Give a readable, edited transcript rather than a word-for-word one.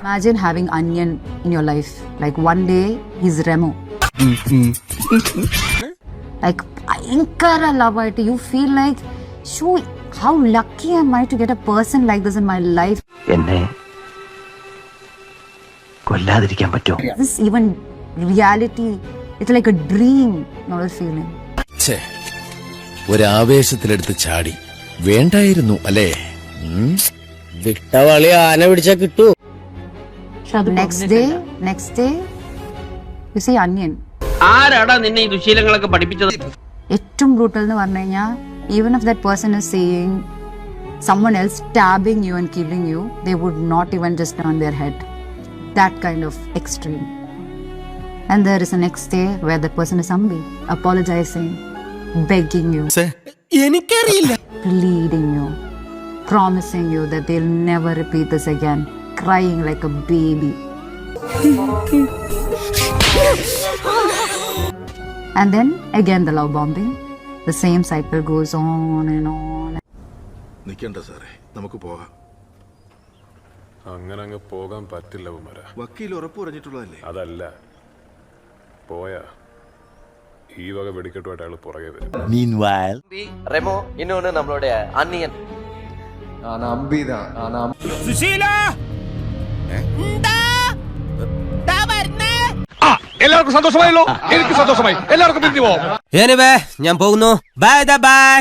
Imagine having Onion in your life. Like one day he's Remo. Like Ankara love it. You feel like, shoo, how lucky am I to get a person like this in my life? എന്നെ കൊല്ലാതിരിക്കാൻ പറ്റുമോ? This even reality. It's like a dream, not a feeling. ഒരാവേശത്തിലെടുത്ത് ചാടി വേണ്ടായിരുന്നു അല്ലേ? വിട്ടവളി ആന പിടിച്ചാ കിട്ടൂ. Next day, you see Onion. ആരാടാ നിന്നെ ഈ ദുശീലങ്ങളൊക്കെ പഠിപ്പിച്ചത്? ഏറ്റവും brutal എന്ന് പറഞ്ഞു കഴിഞ്ഞാൽ, even if that person is saying someone else stabbing you and killing you, they would not even just turn their head. That kind of extreme. And there is a next day where the person is humbly apologizing, begging you, എനിക്കറിയില്ല, pleading you, promising you that they'll never repeat this again, crying like a baby. And then again the love bombing. The same cycle goes on and on. നിൽക്കണ്ട സാറേ, നമുക്ക് പോകാം. അങ്ങനെ അങ്ങ് പോകാൻ പറ്റില്ല കുമാര. വക്കീൽ ഉറപ്പ് പറഞ്ഞിട്ടുള്ളതല്ലേ? അതല്ല, പോയാ ഈ വക വെടിക്കെട്ടുമായിട്ട് അയാൾ പുറകെ വരും. Meanwhile, റെമോ ഇന്നൊന്ന് നമ്മളുടെ അനിയൻ എല്ലാവർക്കും സന്തോഷമായല്ലോ? എനിക്ക് സന്തോഷമായി. എല്ലാവർക്കും പിരിഞ്ഞു പോവാം. ഞാൻ പോകുന്നു. Bye bye.